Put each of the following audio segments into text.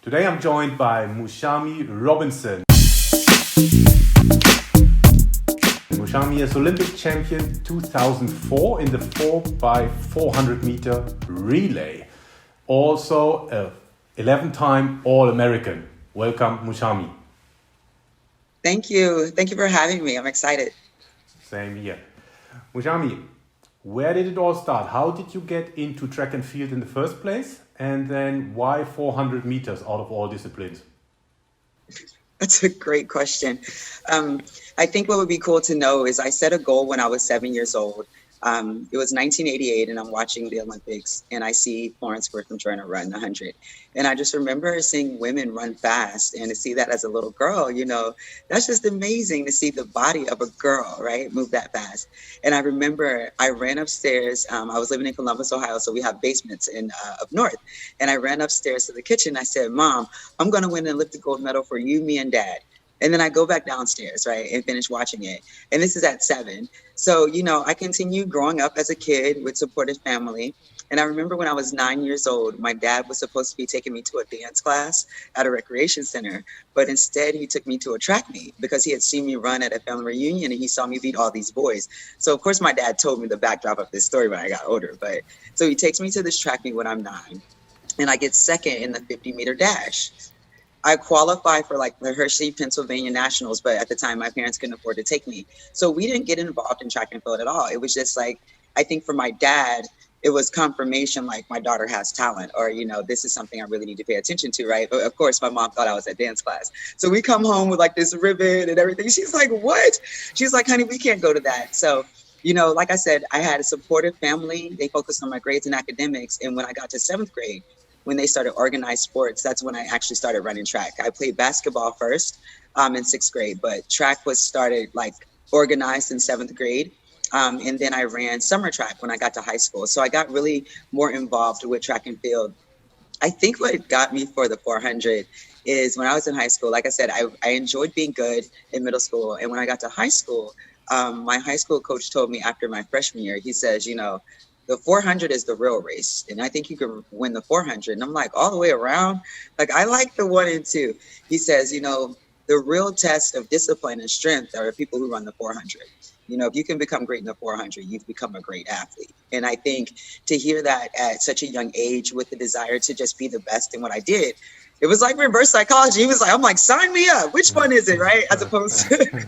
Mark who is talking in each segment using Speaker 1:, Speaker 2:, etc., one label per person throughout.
Speaker 1: Today I'm joined by Moushaumi Robinson. Moushaumi is Olympic champion 2004 in the 4x400 meter relay. Also a 11-time All-American. Welcome, Moushaumi.
Speaker 2: Thank you. Thank you for having me. I'm excited.
Speaker 1: Same here. Moushaumi, where did it all start? How did you get into track and field in the first place? And then why 400 meters out of all disciplines?
Speaker 2: That's a great question. I think what would be cool to know is I set a goal when I was 7 years old. It was 1988 and I'm watching the Olympics and I see Florence Wortham trying to run the 100. And I just remember seeing women run fast, and to see that as a little girl, that's just amazing to see the body of a girl, right, move that fast. And I remember I ran upstairs. I was living in Columbus, Ohio, so we have basements up north. And I ran upstairs to the kitchen. I said, Mom, I'm going to win an Olympic gold medal for you, me, and Dad. And then I go back downstairs, right, and finish watching it. And this is at 7. So, I continued growing up as a kid with supportive family. And I remember when I was 9 years old, my dad was supposed to be taking me to a dance class at a recreation center. But instead, he took me to a track meet because he had seen me run at a family reunion and he saw me beat all these boys. So, of course, my dad told me the backdrop of this story when I got older. But so he takes me to this track meet when I'm 9. And I get second in the 50-meter dash. I qualify for like the Hershey, Pennsylvania Nationals, but at the time my parents couldn't afford to take me. So we didn't get involved in track and field at all. It was just like, I think for my dad, it was confirmation like my daughter has talent, or, this is something I really need to pay attention to, right? But of course, my mom thought I was at dance class. So we come home with like this ribbon and everything. She's like, what? She's like, honey, we can't go to that. So, like I said, I had a supportive family. They focused on my grades and academics. And when I got to 7th grade, when they started organized sports, that's when I actually started running track. I played basketball first in 6th grade, but track was started like organized in 7th grade. And then I ran summer track when I got to high school. So I got really more involved with track and field. I think what got me for the 400 is when I was in high school, like I said, I enjoyed being good in middle school. And when I got to high school, my high school coach told me after my freshman year, he says, the 400 is the real race. And I think you can win the 400. And I'm like, all the way around? Like, I like the 1 and 2. He says, the real test of discipline and strength are people who run the 400. If you can become great in the 400, you've become a great athlete. And I think to hear that at such a young age with the desire to just be the best in what I did, it was like reverse psychology. He was like, I'm like, sign me up. Which one is it, right? As opposed to,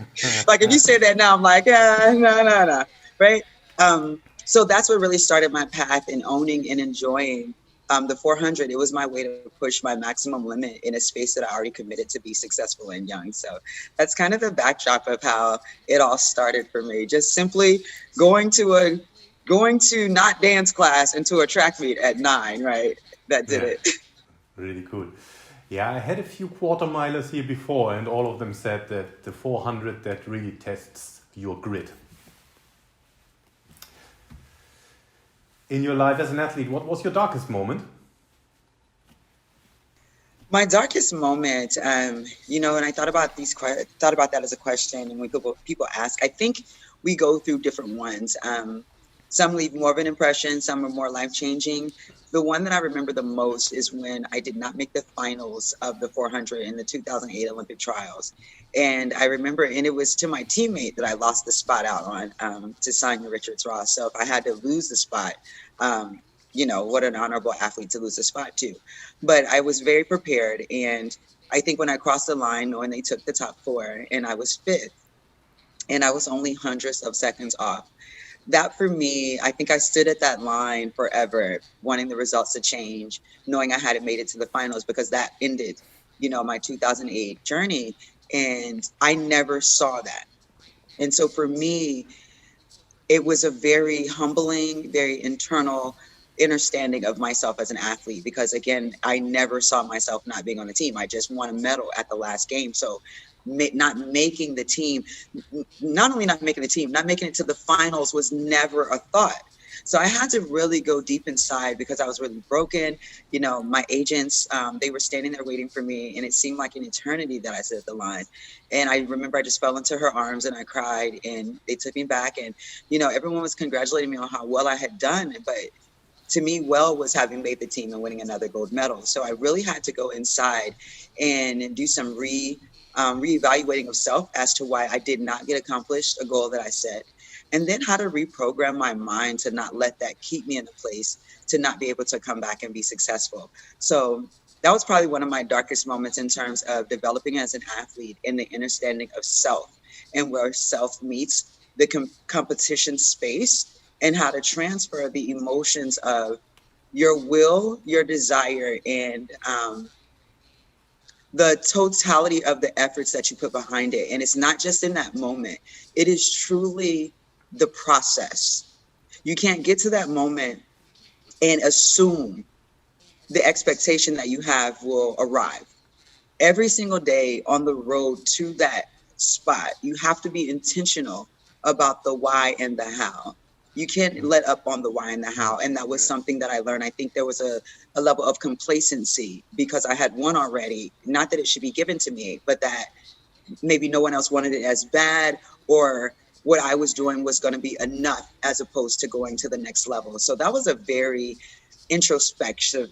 Speaker 2: like, if you say that now, I'm like, no, right? So that's what really started my path in owning and enjoying the 400. It was my way to push my maximum limit in a space that I already committed to be successful and young. So that's kind of the backdrop of how it all started for me. Just simply going to not dance class into a track meet at 9, right? That did it.
Speaker 1: Really cool. Yeah, I had a few quarter milers here before, and all of them said that the 400 that really tests your grit. In your life as an athlete, what was your darkest moment?
Speaker 2: My darkest moment, and I thought about that as a question, and when people ask, I think we go through different ones. Some leave more of an impression, some are more life-changing. The one that I remember the most is when I did not make the finals of the 400 in the 2008 Olympic trials. And I remember, and it was to my teammate that I lost the spot out on, to Sonia Richards-Ross. So if I had to lose the spot, what an honorable athlete to lose the spot to. But I was very prepared. And I think when I crossed the line, knowing they took the top 4 and I was 5th, and I was only hundredths of seconds off. That for me, I think I stood at that line forever, wanting the results to change, knowing I hadn't made it to the finals, because that ended, my 2008 journey. And I never saw that. And so for me, it was a very humbling, very internal understanding of myself as an athlete, because again, I never saw myself not being on the team. I just won a medal at the last game. So not making the team, not only not making the team, not making it to the finals was never a thought. So I had to really go deep inside because I was really broken. My agents, they were standing there waiting for me, and it seemed like an eternity that I stood at the line. And I remember I just fell into her arms and I cried, and they took me back, and, everyone was congratulating me on how well I had done. But to me, well was having made the team and winning another gold medal. So I really had to go inside and do some reevaluating of self as to why I did not get accomplished a goal that I set, and then how to reprogram my mind to not let that keep me in a place to not be able to come back and be successful. So that was probably one of my darkest moments in terms of developing as an athlete in the understanding of self and where self meets the competition space, and how to transfer the emotions of your will, your desire, and the totality of the efforts that you put behind it. And it's not just in that moment, it is truly the process. You can't get to that moment and assume the expectation that you have will arrive. Every single day on the road to that spot, you have to be intentional about the why and the how. You can't let up on the why and the how. And that was something that I learned. I think there was a level of complacency because I had won already. Not that it should be given to me, but that maybe no one else wanted it as bad, or what I was doing was going to be enough as opposed to going to the next level. So that was a very introspective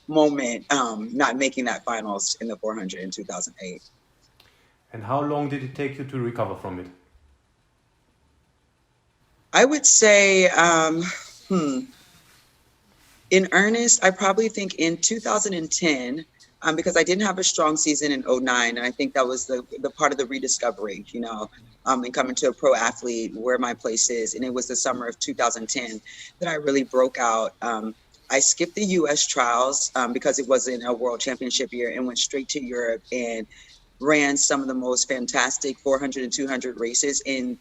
Speaker 2: moment, not making that finals in the 400 in 2008.
Speaker 1: And how long did it take you to recover from it?
Speaker 2: I would say, in earnest, I probably think in 2010, because I didn't have a strong season in 2009, and I think that was the part of the rediscovery, and coming to a pro athlete, where my place is. And it was the summer of 2010 that I really broke out. I skipped the U.S. trials because it wasn't a world championship year, and went straight to Europe and ran some of the most fantastic 400 and 200 races in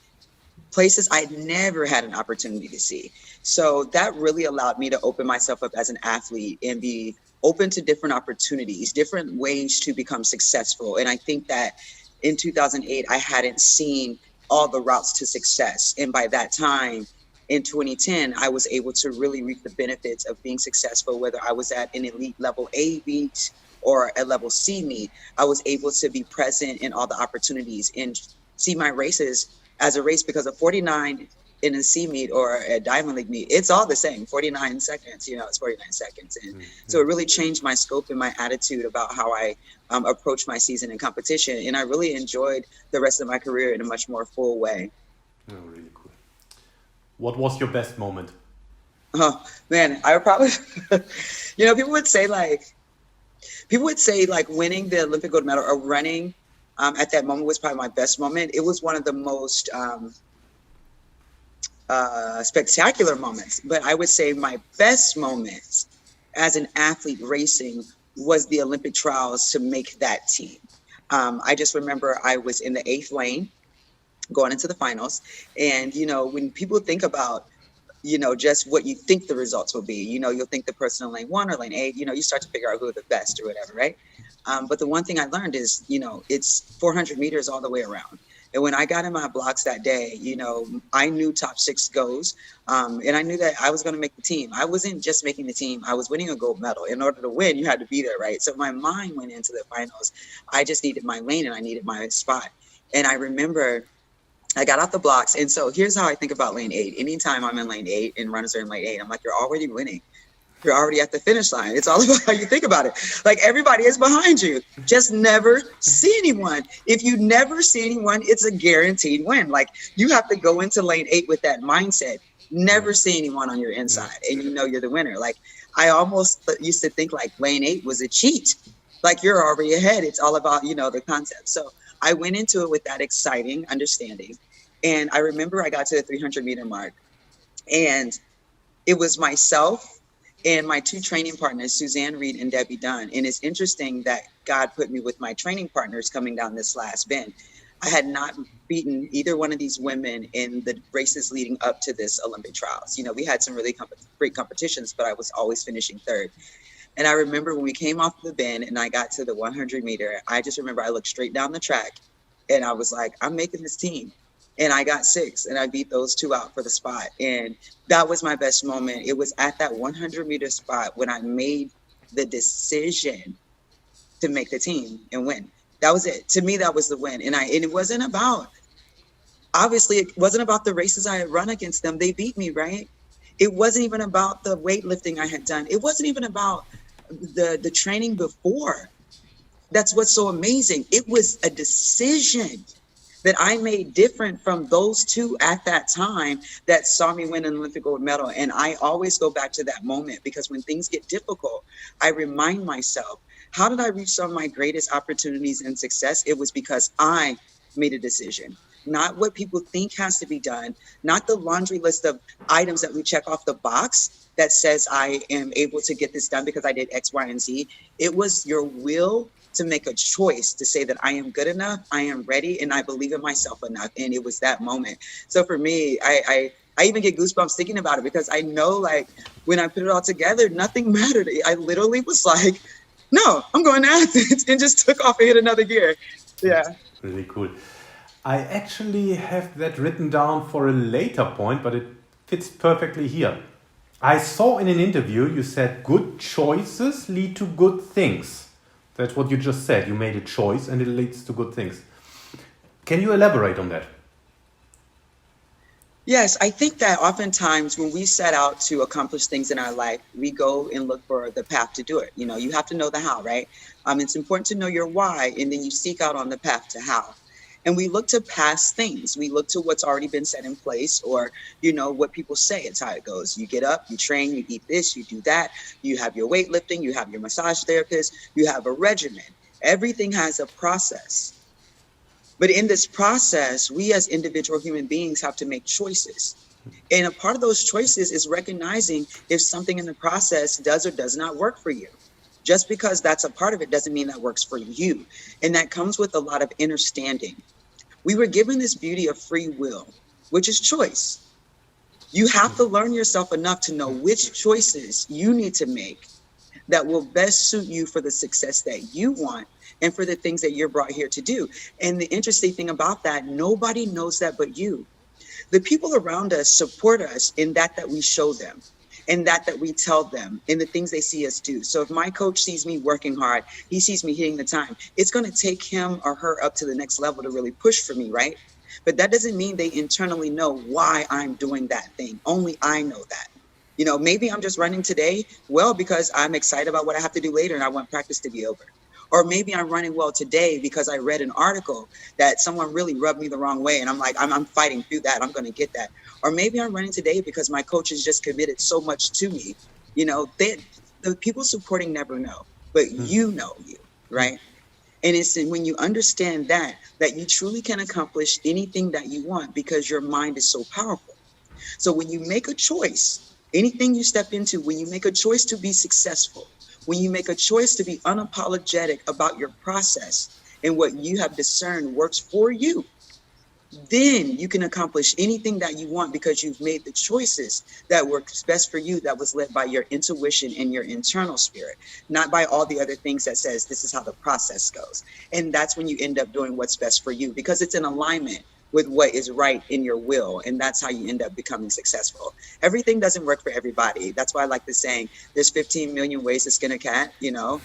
Speaker 2: places I'd never had an opportunity to see. So that really allowed me to open myself up as an athlete and be open to different opportunities, different ways to become successful. And I think that in 2008, I hadn't seen all the routes to success. And by that time, in 2010, I was able to really reap the benefits of being successful, whether I was at an elite level A meet or a level C meet. I was able to be present in all the opportunities and see my races as a race, because a 49 in a C meet or a Diamond League meet, it's all the same, 49 seconds, it's 49 seconds. And so it really changed my scope and my attitude about how I approach my season in competition. And I really enjoyed the rest of my career in a much more full way.
Speaker 1: Oh, really cool. What was your best moment?
Speaker 2: Oh, man, I would probably, people would say like winning the Olympic gold medal or running at that moment was probably my best moment. It was one of the most spectacular moments, but I would say my best moments as an athlete racing was the Olympic trials to make that team. I just remember I was in the 8th lane going into the finals. And, when people think about, just what you think the results will be, you'll think the person in lane 1 or lane 8, you start to figure out who are the best or whatever, right? But the one thing I learned is, it's 400 meters all the way around. And when I got in my blocks that day, I knew top 6 goes, and I knew that I was going to make the team. I wasn't just making the team. I was winning a gold medal. In order to win, you had to be there, right? So my mind went into the finals. I just needed my lane and I needed my spot. And I remember I got out the blocks. And so here's how I think about lane 8. Anytime I'm in lane 8 and runners are in lane 8, I'm like, you're already winning. You're already at the finish line. It's all about how you think about it. Like, everybody is behind you. Just never see anyone. If you never see anyone, it's a guaranteed win. Like, you have to go into lane 8 with that mindset. Never see anyone on your inside, and you're the winner. Like, I almost used to think like lane 8 was a cheat. Like, you're already ahead. It's all about, the concept. So I went into it with that exciting understanding. And I remember I got to the 300 meter mark, and it was myself and my 2 training partners, Suzanne Reed and Debbie Dunn. And it's interesting that God put me with my training partners coming down this last bend. I had not beaten either one of these women in the races leading up to this Olympic trials. We had some really great competitions, but I was always finishing 3rd. And I remember when we came off the bend and I got to the 100 meter, I just remember I looked straight down the track and I was like, I'm making this team. And I got 6th, and I beat those 2 out for the spot. And that was my best moment. It was at that 100 meter spot when I made the decision to make the team and win. That was it. To me, that was the win. And it wasn't about, obviously, it wasn't about the races I had run against them. They beat me, right? It wasn't even about the weightlifting I had done. It wasn't even about the training before. That's what's so amazing. It was a decision that I made different from those two at that time that saw me win an Olympic gold medal. And I always go back to that moment, because when things get difficult, I remind myself, how did I reach some of my greatest opportunities and success? It was because I made a decision, not what people think has to be done, not the laundry list of items that we check off the box that says I am able to get this done because I did X, Y, and Z. It was your will to make a choice to say that I am good enough, I am ready, and I believe in myself enough. And it was that moment. So for me, I even get goosebumps thinking about it, because I know, like, when I put it all together, nothing mattered. I literally was like, no, I'm going to Athens, and just took off and hit another gear. Yeah.
Speaker 1: Really cool. I actually have that written down for a later point, but it fits perfectly here. I saw in an interview you said good choices lead to good things. That's what you just said. You made a choice and it leads to good things. Can you elaborate on that?
Speaker 2: Yes, I think that oftentimes when we set out to accomplish things in our life, we go and look for the path to do it. You know, you have to know the how, right? It's important to know your why, and then you seek out on the path to how. And we look to past things. We look to what's already been set in place, or, you know, what people say. It's how it goes. You get up, you train, you eat this, you do that. You have your weightlifting, you have your massage therapist, you have a regimen. Everything has a process. But in this process, we as individual human beings have to make choices. And a part of those choices is recognizing if something in the process does or does not work for you. Just because that's a part of it doesn't mean that works for you. And that comes with a lot of understanding. We were given this beauty of free will, which is choice. You have to learn yourself enough to know which choices you need to make that will best suit you for the success that you want and for the things that you're brought here to do. And the interesting thing about that, nobody knows that but you. The people around us support us in that we show them, and that we tell them, in the things they see us do. So if my coach sees me working hard, he sees me hitting the time, it's going to take him or her up to the next level to really push for me, right? But that doesn't mean they internally know why I'm doing that thing. Only I know that. You know, maybe I'm just running today well because I'm excited about what I have to do later and I want practice to be over. Or maybe I'm running well today because I read an article that someone really rubbed me the wrong way. And I'm like, I'm fighting through that. I'm going to get that. Or maybe I'm running today because my coach has just committed so much to me. You know, the people supporting never know, but you know you, right? And it's when you understand that you truly can accomplish anything that you want because your mind is so powerful. So when you make a choice, anything you step into, when you make a choice to be successful, when you make a choice to be unapologetic about your process and what you have discerned works for you, then you can accomplish anything that you want because you've made the choices that works best for you, that was led by your intuition and your internal spirit, not by all the other things that says this is how the process goes. And that's when you end up doing what's best for you because it's in alignment with what is right in your will. And that's how you end up becoming successful. Everything doesn't work for everybody. That's why I like the saying, there's 15 million ways to skin a cat, you know,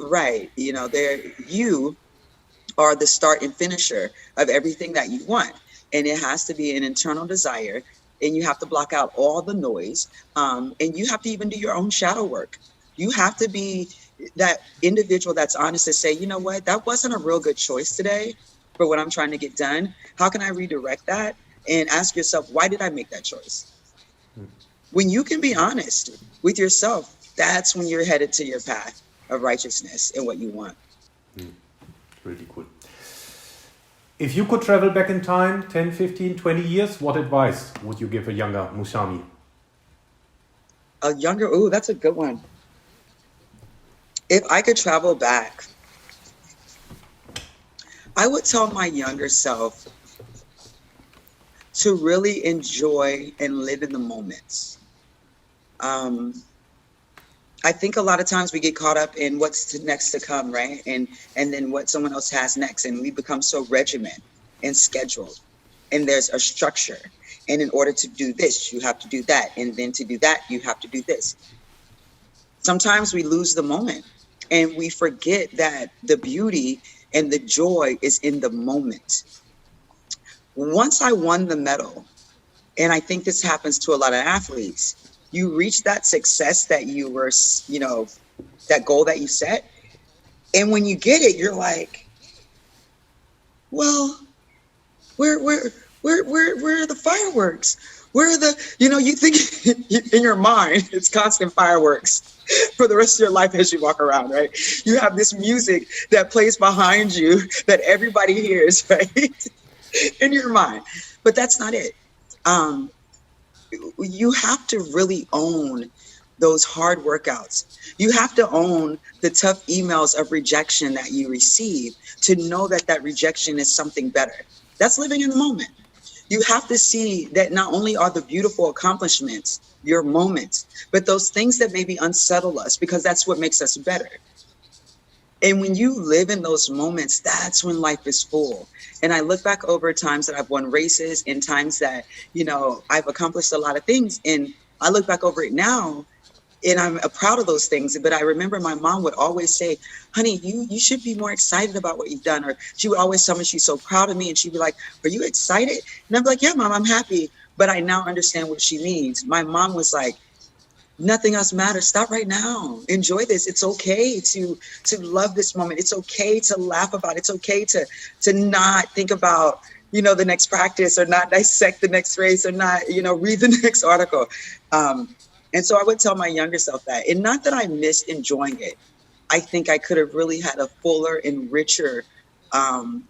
Speaker 2: right. You know, you are the start and finisher of everything that you want. And it has to be an internal desire. And you have to block out all the noise. And you have to even do your own shadow work. You have to be that individual that's honest to say, you know what, that wasn't a real good choice today for what I'm trying to get done. How can I redirect that? And ask yourself, why did I make that choice? When you can be honest with yourself, that's when you're headed to your path of righteousness and what you want.
Speaker 1: Really cool. If you could travel back in time 10, 15, 20 years, what advice would you give a younger Moushaumi?
Speaker 2: That's a good one. If I could travel back, I would tell my younger self to really enjoy and live in the moments. I think a lot of times we get caught up in what's next to come, right? And then what someone else has next. And we become so regimented and scheduled. And there's a structure. And in order to do this, you have to do that. And then to do that, you have to do this. Sometimes we lose the moment and we forget that the beauty and the joy is in the moment. Once I won the medal, and I think this happens to a lot of athletes, You reach that success that you were, that goal that you set. And when you get it, you're like, well, where, where are the fireworks? Where are the, you think in your mind, it's constant fireworks for the rest of your life as you walk around, right? You have this music that plays behind you that everybody hears, right? In your mind. But that's not it. Um, you have to really own those hard workouts. You have to own the tough emails of rejection that you receive to know that that rejection is something better. That's living in the moment. You have to see that not only are the beautiful accomplishments your moments, but those things that maybe unsettle us because that's what makes us better. And when you live in those moments, that's when life is full. And I look back over times that I've won races and times that, I've accomplished a lot of things. And I look back over it now and I'm proud of those things. But I remember my mom would always say, honey, you should be more excited about what you've done. Or she would always tell me she's so proud of me. And she'd be like, are you excited? And I'm like, yeah, mom, I'm happy. But I now understand what she means. My mom was like, nothing else matters. Stop right now. Enjoy this. It's okay to love this moment. It's okay to laugh about it. It's okay to not think about, the next practice or not dissect the next race or not, read the next article. And so I would tell my younger self that. And not that I missed enjoying it. I think I could have really had a fuller and richer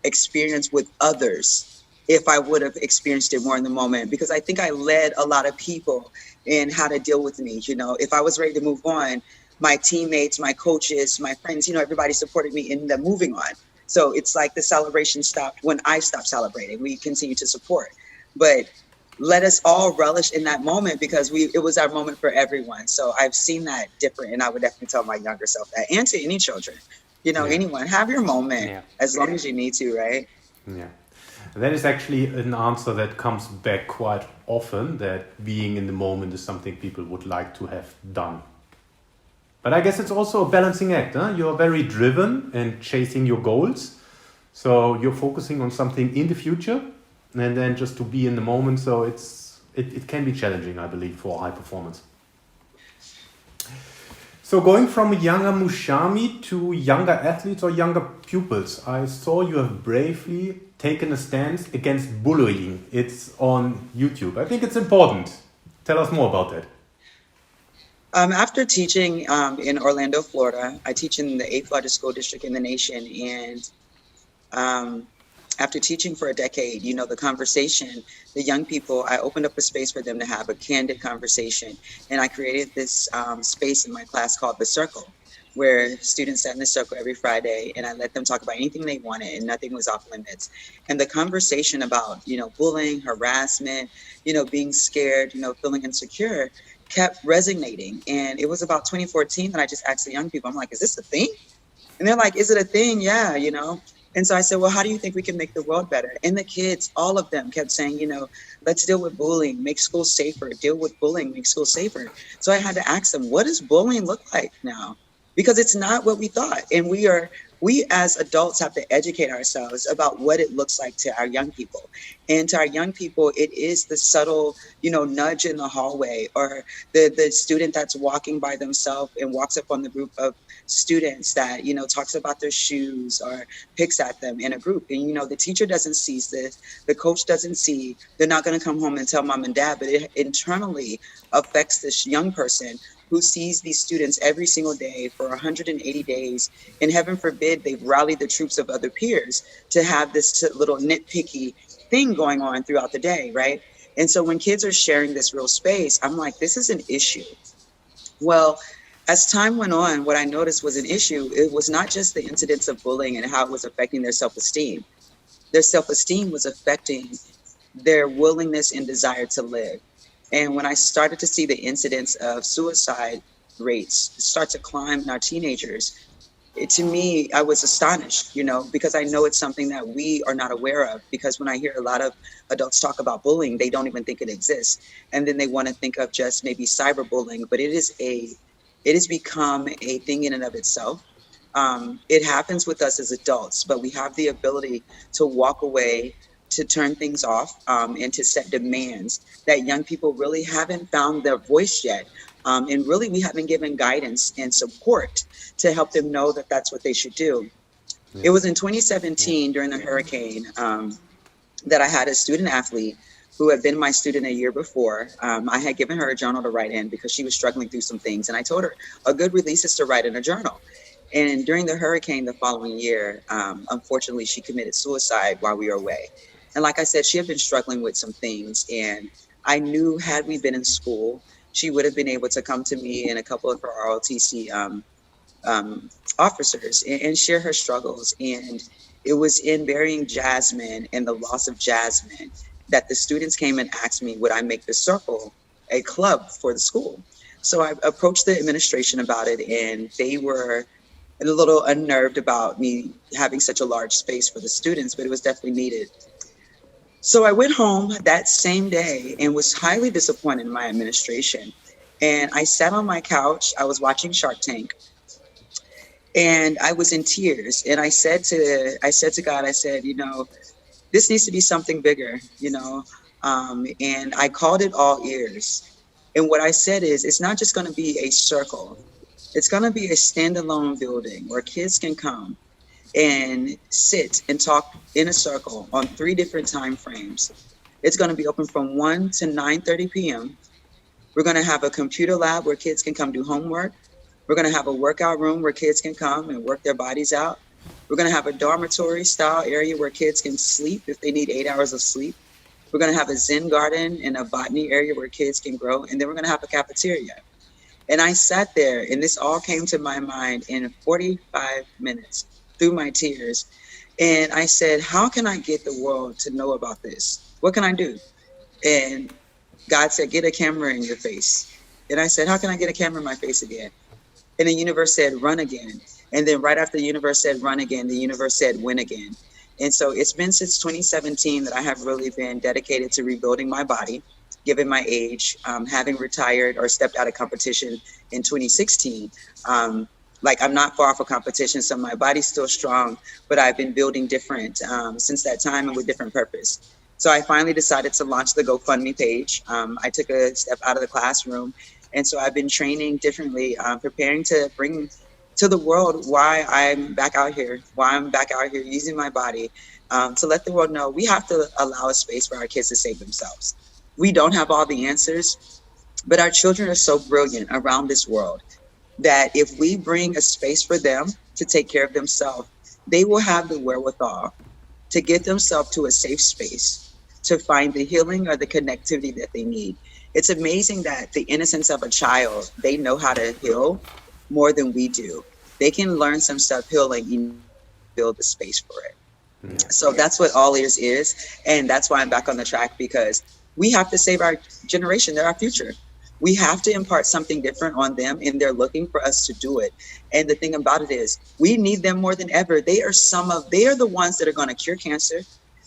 Speaker 2: experience with others if I would have experienced it more in the moment, because I think I led a lot of people in how to deal with me. If I was ready to move on, my teammates, my coaches, my friends, everybody supported me in the moving on. So it's like the celebration stopped when I stopped celebrating. We continue to support, but let us all relish in that moment because it was our moment for everyone. So I've seen that different, and I would definitely tell my younger self that, and to any children,
Speaker 1: Yeah.
Speaker 2: anyone, have your moment
Speaker 1: Yeah.
Speaker 2: as long as you need to, right?
Speaker 1: Yeah. That is actually an answer that comes back quite often, that being in the moment is something people would like to have done. But I guess it's also a balancing act. Huh? You're very driven and chasing your goals. So you're focusing on something in the future and then just to be in the moment. So it can be challenging, I believe, for high performance. So going from a younger Moushaumi to younger athletes or younger pupils, I saw you have bravely taken a stance against bullying. It's on YouTube. I think it's important. Tell us more about that.
Speaker 2: After teaching in Orlando, Florida, I teach in the 8th largest school district in the nation. And after teaching for a decade, the conversation, the young people, I opened up a space for them to have a candid conversation. And I created this space in my class called The Circle, where students sat in the circle every Friday and I let them talk about anything they wanted and nothing was off limits. And the conversation about, bullying, harassment, being scared, feeling insecure kept resonating. And it was about 2014 that I just asked the young people, I'm like, is this a thing? And they're like, is it a thing? Yeah, And so I said, well, how do you think we can make the world better? And the kids, all of them kept saying, let's deal with bullying, make school safer, deal with bullying, make school safer. So I had to ask them, what does bullying look like now? Because it's not what we thought. And we as adults have to educate ourselves about what it looks like to our young people. And to our young people, it is the subtle, nudge in the hallway, or the student that's walking by themselves and walks up on the group of students that, talks about their shoes or picks at them in a group. And, the teacher doesn't see this, the coach doesn't see, they're not going to come home and tell mom and dad, but it internally affects this young person who sees these students every single day for 180 days. And heaven forbid, they've rallied the troops of other peers to have this little nitpicky thing going on throughout the day, right? And so when kids are sharing this real space, I'm like, this is an issue. Well, as time went on, what I noticed was an issue. It was not just the incidents of bullying and how it was affecting their self-esteem. Their self-esteem was affecting their willingness and desire to live. And when I started to see the incidence of suicide rates start to climb in our teenagers, to me, I was astonished, because I know it's something that we are not aware of. Because when I hear a lot of adults talk about bullying, they don't even think it exists. And then they want to think of just maybe cyberbullying, but it has become a thing in and of itself. It happens with us as adults, but we have the ability to walk away, to turn things off and to set demands that young people really haven't found their voice yet. And really, we haven't given guidance and support to help them know that that's what they should do. It was
Speaker 1: Yes.
Speaker 2: in 2017 during the hurricane that I had a student athlete who had been my student a year before. I had given her a journal to write in because she was struggling through some things. And I told her a good release is to write in a journal. And during the hurricane the following year, unfortunately, she committed suicide while we were away. And like I said, she had been struggling with some things. And I knew had we been in school, she would have been able to come to me and a couple of her ROTC um, officers and share her struggles. And it was in burying Jasmine and the loss of Jasmine that the students came and asked me, would I make the circle a club for the school? So I approached the administration about it, and they were a little unnerved about me having such a large space for the students, but it was definitely needed. So I went home that same day and was highly disappointed in my administration. And I sat on my couch, I was watching Shark Tank, and I was in tears. And I said to God, I said, you know, this needs to be something bigger, you know. And I called it All Ears. And what I said is, it's not just going to be a circle. It's going to be a standalone building where kids can come and sit and talk in a circle on 3 different time frames. It's going to be open from 1 to 9:30 p.m. We're going to have a computer lab where kids can come do homework. We're going to have a workout room where kids can come and work their bodies out. We're going to have a dormitory style area where kids can sleep if they need 8 hours of sleep. We're going to have a Zen garden and a botany area where kids can grow. And then we're going to have a cafeteria. And I sat there, and this all came to my mind in 45 minutes through my tears. And I said, how can I get the world to know about this? What can I do? And God said, get a camera in your face. And I said, how can I get a camera in my face again? And the universe said, run again. And then right after the universe said, run again, the universe said, win again. And so it's been since 2017 that I have really been dedicated to rebuilding my body, given my age, having retired or stepped out of competition in 2016. Like I'm not far from competition, so my body's still strong, but I've been building different since that time and with different purpose. So I finally decided to launch the GoFundMe page. I took a step out of the classroom. And so I've been training differently, preparing to bring to the world why I'm back out here, using my body to let the world know we have to allow a space for our kids to save themselves. We don't have all the answers, but our children are so brilliant around this world that if we bring a space for them to take care of themselves, they will have the wherewithal to get themselves to a safe space to find the healing or the connectivity that they need. It's amazing that the innocence of a child, they know how to heal more than we do. They can learn some self healing and build the space for it. So that's what All Ears is. And that's why I'm back on the track, because we have to save our generation. They're our future. We have to impart something different on them, and they're looking for us to do it. And the thing about it is, we need them more than ever. They are the ones that are going to cure cancer.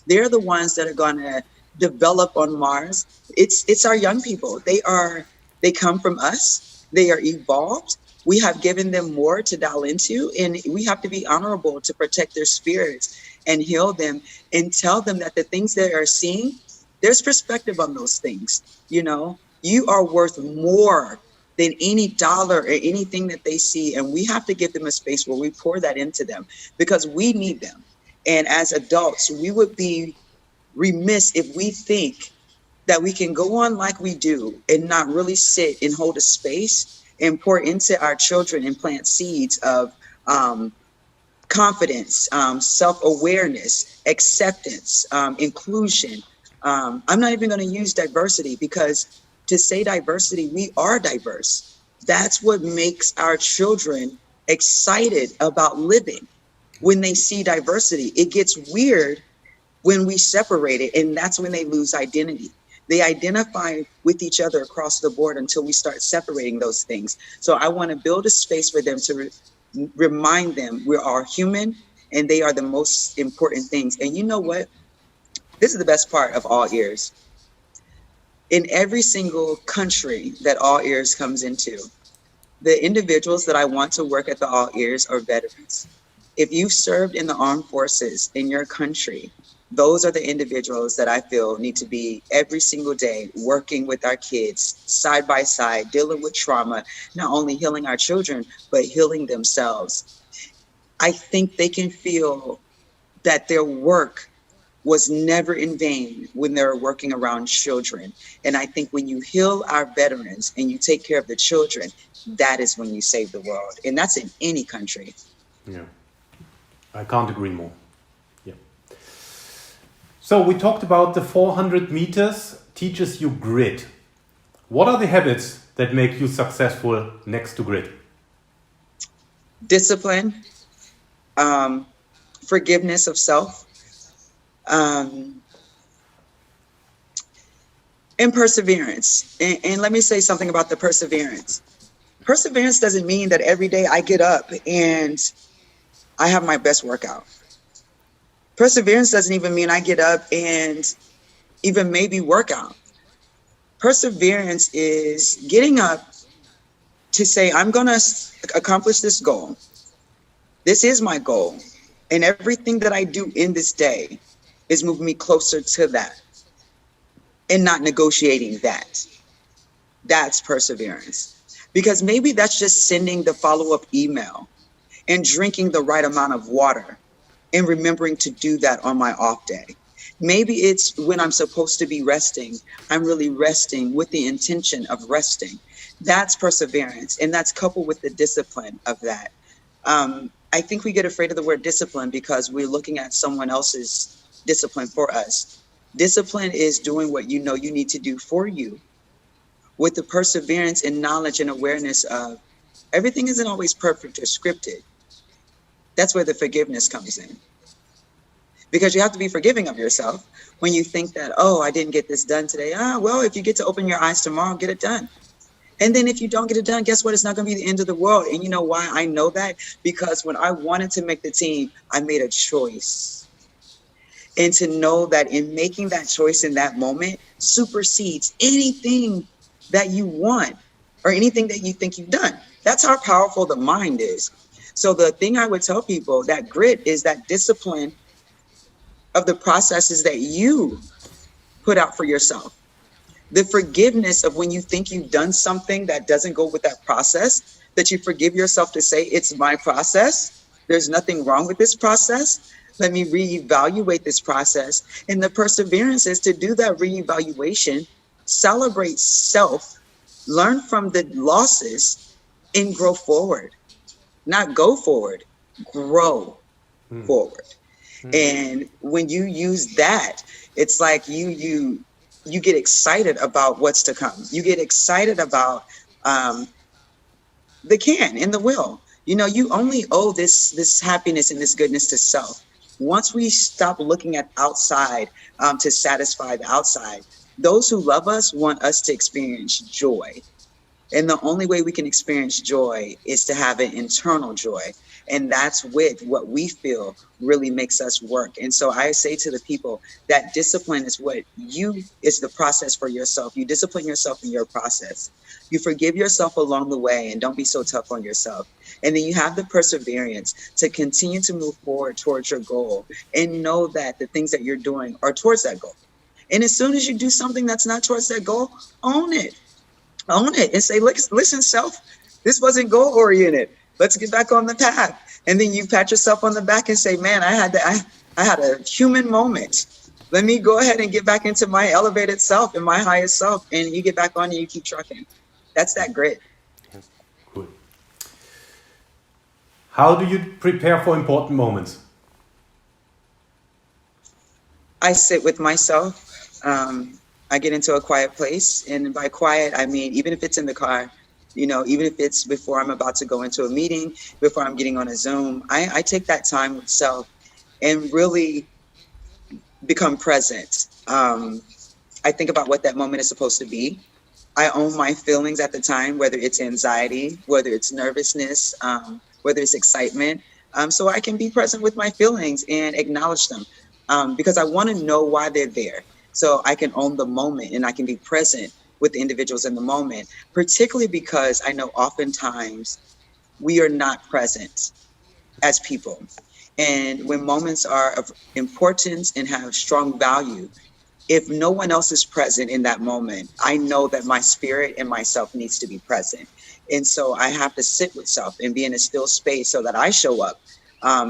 Speaker 2: They're the ones that are going to develop on Mars. It's our young people. They come from us. They are evolved. We have given them more to dial into, and we have to be honorable to protect their spirits and heal them and tell them that the things they are seeing, there's perspective on those things. You know, you are worth more than any dollar or anything that they see. And we have to give them a space where we pour that into them because we need them. And as adults, we would be remiss if we think that we can go on like we do and not really sit and hold a space and pour into our children and plant seeds of confidence, self-awareness, acceptance, inclusion. I'm not even going to use diversity, because to say diversity, we are diverse. That's what makes our children excited about living. When they see diversity, it gets weird when we separate it, and that's when they lose identity. They identify with each other across the board until we start separating those things. So I want to build a space for them to remind them we are human and they are the most important things. And you know what? This is the best part of All Ears. In every single country that All Ears comes into, the individuals that I want to work at the All Ears are veterans. If you've served in the armed forces in your country, Those are the individuals that I feel need to be every single day working with our kids side by side, dealing with trauma, not only healing our children, but healing themselves. I think they can feel that their work was never in vain when they're working around children. And I think when you heal our veterans and you take care of the children, that is when you save the world. And that's in any country.
Speaker 1: Yeah, I can't agree more. Yeah. So we talked about the 400 meters teaches you grit. What are the habits that make you successful next to grit?
Speaker 2: Discipline, forgiveness of self, and perseverance. And let me say something about the perseverance. Perseverance doesn't mean that every day I get up and I have my best workout. Perseverance doesn't even mean I get up and even maybe work out. Perseverance is getting up to say, I'm going to accomplish this goal. This is my goal. And everything that I do in this day is moving me closer to that and not negotiating that. That's perseverance. Because maybe that's just sending the follow-up email and drinking the right amount of water and remembering to do that on my off day. Maybe it's when I'm supposed to be resting, I'm really resting with the intention of resting. That's perseverance, and that's coupled with the discipline of that. I think we get afraid of the word discipline because we're looking at someone else's discipline for us. Discipline is doing what you know you need to do for you with the perseverance and knowledge and awareness of everything isn't always perfect or scripted. That's where the forgiveness comes in. Because you have to be forgiving of yourself when you think that, oh, I didn't get this done today. Well, if you get to open your eyes tomorrow, get it done. And then if you don't get it done, guess what? It's not going to be the end of the world. And you know why I know that? Because when I wanted to make the team, I made a choice. And to know that in making that choice in that moment supersedes anything that you want or anything that you think you've done. That's how powerful the mind is. So the thing I would tell people, that grit is that discipline of the processes that you put out for yourself. The forgiveness of when you think you've done something that doesn't go with that process, that you forgive yourself to say, it's my process. There's nothing wrong with this process. Let me reevaluate this process. And the perseverance is to do that reevaluation, celebrate self, learn from the losses, and grow forward. Not go forward, grow forward. And when you use that, it's like you get excited about what's to come. You get excited about the can and the will. You know, you only owe this happiness and this goodness to self. Once we stop looking at outside to satisfy the outside, those who love us want us to experience joy. And the only way we can experience joy is to have an internal joy. And that's with what we feel really makes us work. And so I say to the people that discipline is is the process for yourself. You discipline yourself in your process. You forgive yourself along the way and don't be so tough on yourself. And then you have the perseverance to continue to move forward towards your goal and know that the things that you're doing are towards that goal. And as soon as you do something that's not towards that goal, own it. Own it and say, listen, self, this wasn't goal oriented. Let's get back on the path. And then you pat yourself on the back and say, man, I had a human moment. Let me go ahead and get back into my elevated self and my highest self. And you get back on and you keep trucking. That's that grit.
Speaker 1: Cool. How do you prepare for important moments?
Speaker 2: I sit with myself. I get into a quiet place, and by quiet, I mean, even if it's in the car, you know, even if it's before I'm about to go into a meeting, before I'm getting on a Zoom, I take that time with self and really become present. I think about what that moment is supposed to be. I own my feelings at the time, whether it's anxiety, whether it's nervousness, whether it's excitement. So I can be present with my feelings and acknowledge them because I want to know why they're there. So I can own the moment and I can be present with the individuals in the moment, particularly because I know oftentimes we are not present. as people. And when moments are of importance and have strong value, if no one else is present in that moment, I know that my spirit and myself needs to be present. And so I have to sit with self and be in a still space so that I show up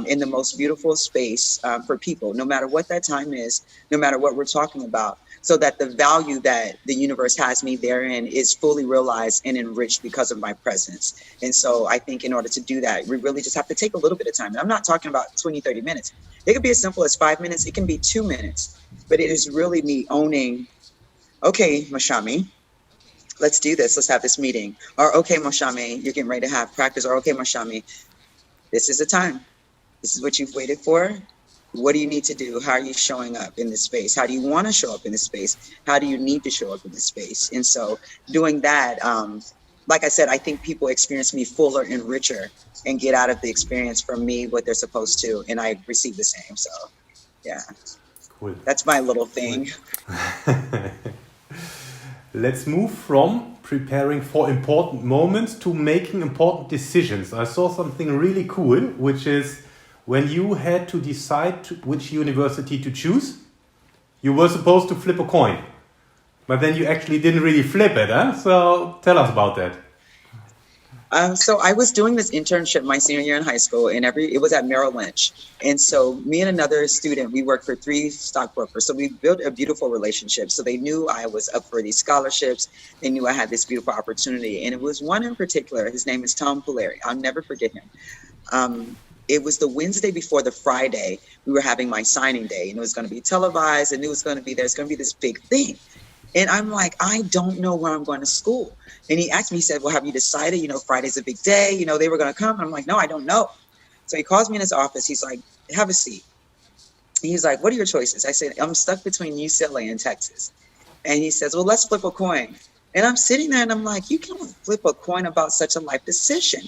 Speaker 2: in the most beautiful space for people, no matter what that time is, no matter what we're talking about, so that the value that the universe has me therein is fully realized and enriched because of my presence. And so I think in order to do that, we really just have to take a little bit of time. And I'm not talking about 20, 30 minutes. It could be as simple as 5 minutes. It can be 2 minutes. But it is really me owning, okay, Moushaumi, let's do this. Let's have this meeting. Or, okay, Moushaumi, you're getting ready to have practice. Or, okay, Moushaumi, this is the time. This is what you've waited for. What do you need to do? How are you showing up in this space? How do you want to show up in this space? How do you need to show up in this space? And so doing that, like I said, I think people experience me fuller and richer and get out of the experience from me what they're supposed to. And I receive the same. So, yeah.
Speaker 1: Cool.
Speaker 2: That's my little thing.
Speaker 1: Let's move from preparing for important moments to making important decisions. I saw something really cool, which is when you had to decide which university to choose, you were supposed to flip a coin. But then you actually didn't really flip it, huh? So tell us about that.
Speaker 2: So I was doing this internship my senior year in high school, and it was at Merrill Lynch. And so me and another student, we worked for 3 stockbrokers. So we built a beautiful relationship. So they knew I was up for these scholarships. They knew I had this beautiful opportunity. And it was one in particular. His name is Tom Polari. I'll never forget him. It was the Wednesday before the Friday. We were having my signing day, and it was going to be televised, and it was going to be, there's going to be this big thing. And I'm like, I don't know where I'm going to school. And he asked me, he said, well, have you decided, Friday's a big day, they were going to come. And I'm like, no, I don't know. So he calls me in his office. He's like, have a seat. He's like, what are your choices? I said, I'm stuck between UCLA and Texas. And he says, well, let's flip a coin. And I'm sitting there and I'm like, you can't flip a coin about such a life decision.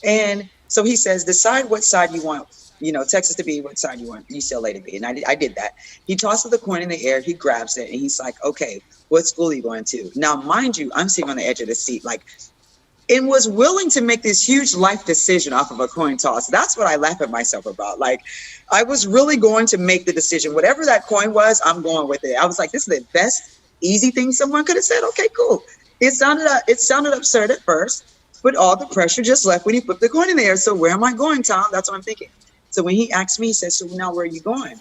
Speaker 2: And so he says, decide what side you want, Texas to be, what side you want UCLA to be. And I did that. He tosses the coin in the air, he grabs it, and he's like, okay, what school are you going to? Now, mind you, I'm sitting on the edge of the seat, and was willing to make this huge life decision off of a coin toss. That's what I laugh at myself about. I was really going to make the decision. Whatever that coin was, I'm going with it. I was like, this is the best, easy thing someone could have said. Okay, cool. It sounded absurd at first, but all the pressure just left when he put the coin in the air. So where am I going, Tom? That's what I'm thinking. So when he asked me, he says, so now where are you going?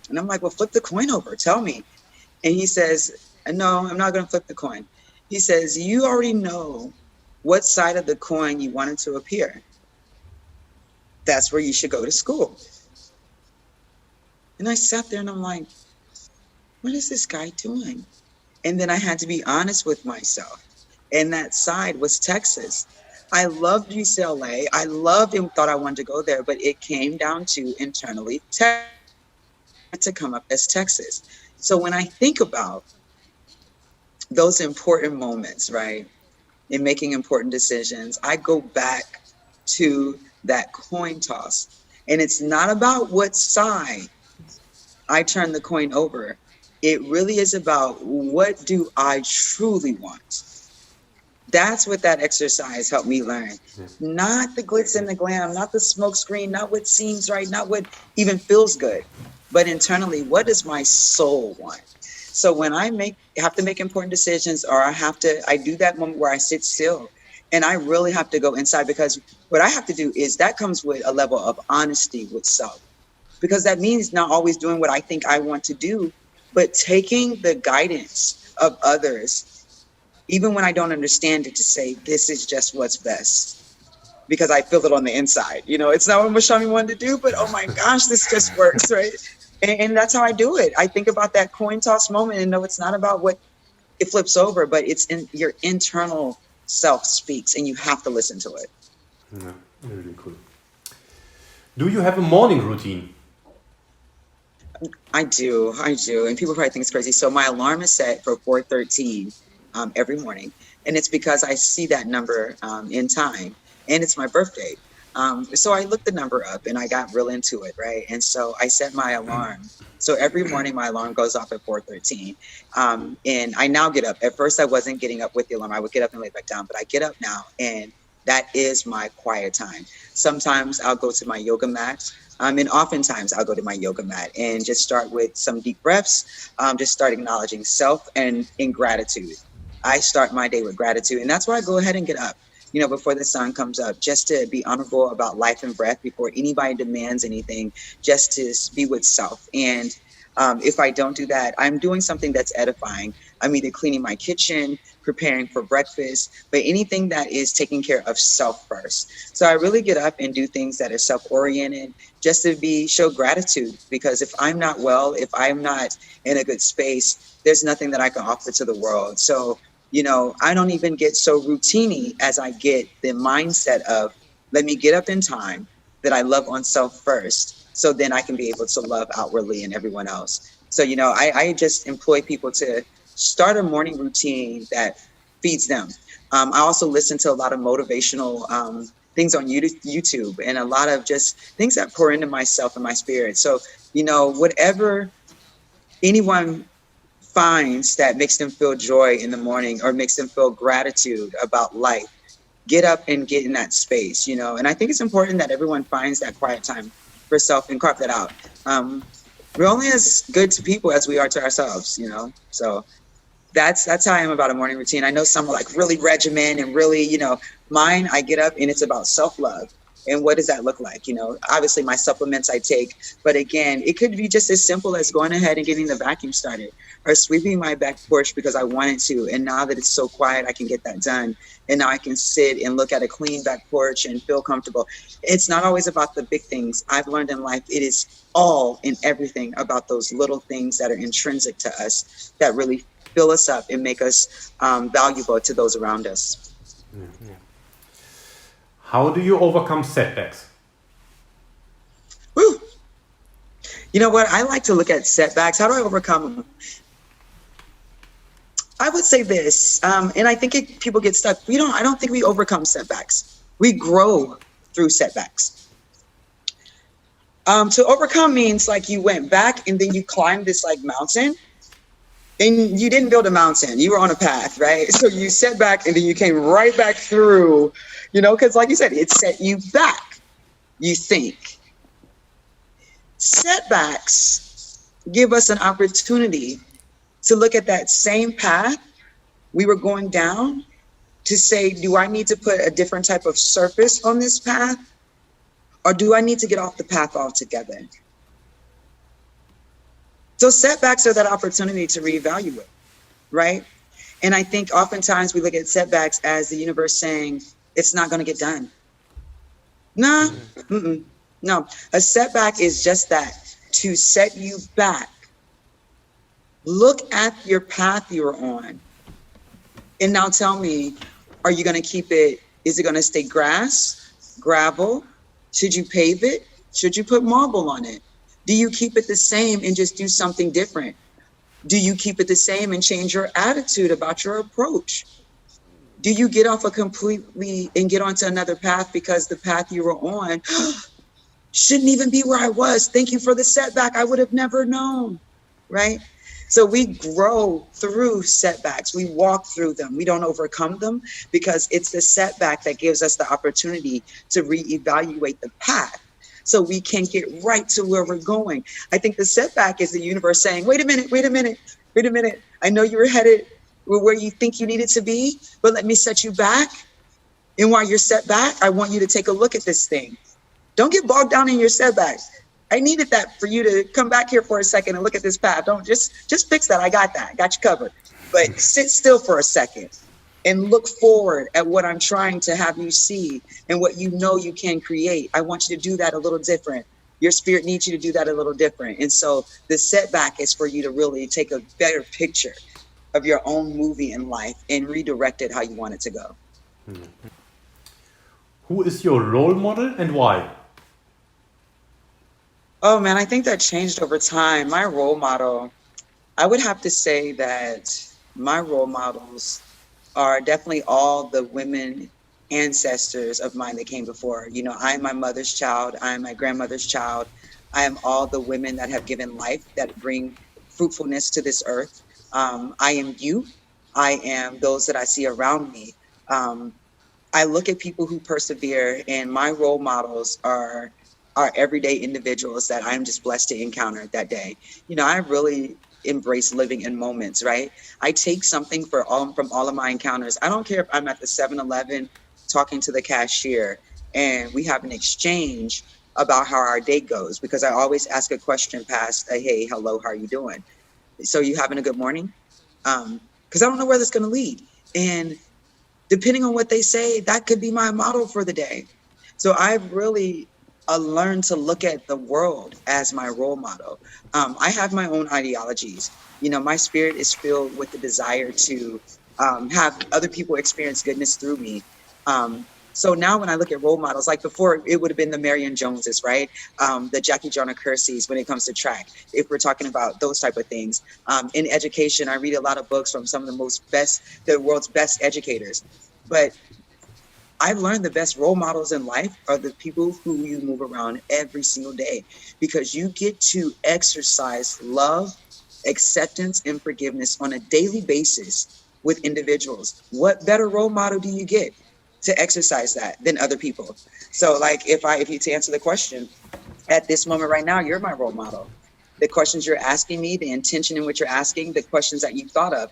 Speaker 2: And I'm like, well, flip the coin over. Tell me. And he says, no, I'm not going to flip the coin. He says, you already know what side of the coin you wanted to appear. That's where you should go to school. And I sat there and I'm like, what is this guy doing? And then I had to be honest with myself. And that side was Texas. I loved UCLA. I loved and thought I wanted to go there, but it came down to internally to come up as Texas. So when I think about those important moments, right, in making important decisions, I go back to that coin toss. And it's not about what side I turn the coin over. It really is about what do I truly want. That's what that exercise helped me learn. Not the glitz and the glam, not the smoke screen, not what seems right, not what even feels good, but internally, what does my soul want? So when I have to make important decisions, or I do that moment where I sit still and I really have to go inside, because what I have to do is that comes with a level of honesty with self, because that means not always doing what I think I want to do, but taking the guidance of others, even when I don't understand it, to say, this is just what's best, because I feel it on the inside. It's not what Moushaumi wanted to do, but oh my gosh, this just works, right? And that's how I do it. I think about that coin toss moment and know it's not about what it flips over, but it's in your internal self speaks, and you have to listen to it.
Speaker 1: Yeah, really cool. Do you have a morning routine?
Speaker 2: I do. And people probably think it's crazy. So my alarm is set for 4:13 every morning. And it's because I see that number in time, and it's my birthday. So I looked the number up and I got real into it, right? And so I set my alarm. So every morning my alarm goes off at 4:13. And I now get up. At first I wasn't getting up with the alarm. I would get up and lay back down, but I get up now. And That is my quiet time. Sometimes I'll go to my yoga mat. And oftentimes I'll go to my yoga mat and just start with some deep breaths, just start acknowledging self and in gratitude. I start my day with gratitude. And that's why I go ahead and get up, before the sun comes up, just to be honorable about life and breath before anybody demands anything, just to be with self. And if I don't do that, I'm doing something that's edifying. I'm either cleaning my kitchen, preparing for breakfast, but anything that is taking care of self first. So I really get up and do things that are self-oriented, just to show gratitude. Because if I'm not well, if I'm not in a good space, there's nothing that I can offer to the world. So, I don't even get so routine as I get the mindset of, let me get up in time, that I love on self first, so then I can be able to love outwardly and everyone else. So, I just employ people to start a morning routine that feeds them. I also listen to a lot of motivational things on YouTube, and a lot of just things that pour into myself and my spirit. So, whatever anyone finds that makes them feel joy in the morning or makes them feel gratitude about life, get up and get in that space, And I think it's important that everyone finds that quiet time for self and carve that out. We're only as good to people as we are to ourselves, So that's how I am about a morning routine. I know some are like really regimen and really, mine, I get up and it's about self-love. And what does that look like? Obviously my supplements I take, but again, it could be just as simple as going ahead and getting the vacuum started or sweeping my back porch because I wanted to. And now that it's so quiet, I can get that done. And now I can sit and look at a clean back porch and feel comfortable. It's not always about the big things. I've learned in life, it is all and everything about those little things that are intrinsic to us that really fill us up and make us valuable to those around us.
Speaker 1: Yeah. How do you overcome setbacks?
Speaker 2: Woo. You know what? I like to look at setbacks. How do I overcome them? I would say this, and I think people get stuck. I don't think we overcome setbacks. We grow through setbacks. To overcome means like you went back and then you climbed this like mountain. And you didn't build a mountain, you were on a path, right? So you set back and then you came right back through, because like you said, it set you back, you think. Setbacks give us an opportunity to look at that same path we were going down, to say, do I need to put a different type of surface on this path? Or do I need to get off the path altogether? So setbacks are that opportunity to reevaluate, right? And I think oftentimes we look at setbacks as the universe saying, it's not going to get done. No, no. A setback is just that, to set you back. Look at your path you're on. And now tell me, are you going to keep it? Is it going to stay grass, gravel? Should you pave it? Should you put marble on it? Do you keep it the same and just do something different? Do you keep it the same and change your attitude about your approach? Do you get off completely and get onto another path because the path you were on shouldn't even be where I was? Thank you for the setback. I would have never known, right? So we grow through setbacks. We walk through them. We don't overcome them because it's the setback that gives us the opportunity to reevaluate the path, so we can get right to where we're going. I think the setback is the universe saying, wait a minute. I know you were headed where you think you needed to be, but let me set you back. And while you're set back, I want you to take a look at this thing. Don't get bogged down in your setbacks. I needed that for you to come back here for a second and look at this path. Don't just fix that. I got that. I got you covered. But sit still for a second and look forward at what I'm trying to have you see and what you know you can create. I want you to do that a little different. Your spirit needs you to do that a little different. And so the setback is for you to really take a better picture of your own movie in life and redirect it how you want it to go.
Speaker 1: Who is your role model and why?
Speaker 2: Oh man, I think that changed over time. My role model, I would have to say that my role models are definitely all the women ancestors of mine that came before. I am my mother's child. I am my grandmother's child. I am all the women that have given life, that bring fruitfulness to this earth. I am you. I am those that I see around me. I look at people who persevere, and my role models are everyday individuals that I'm just blessed to encounter that day. You know, I really embrace living in moments, right? I take something from all of my encounters. I don't care if I'm at the 7-Eleven talking to the cashier and we have an exchange about how our day goes, because I always ask a question past a hey, hello, how are you doing? So you having a good morning? Because I don't know where that's going to lead. And depending on what they say, that could be my model for the day. So I've really learned to look at the world as my role model. I have my own ideologies. You know, my spirit is filled with the desire to have other people experience goodness through me. So now when I look at role models, like before, it would have been the Marion Joneses, right? The Jackie Jonah Kerseys when it comes to track, if we're talking about those type of things. In education, I read a lot of books from some of the world's best educators. But I've learned the best role models in life are the people who you move around every single day, because you get to exercise love, acceptance, and forgiveness on a daily basis with individuals. What better role model do you get to exercise that than other people? So like if you to answer the question, at this moment right now, you're my role model. The questions you're asking me, the intention in which you're asking, the questions that you've thought of,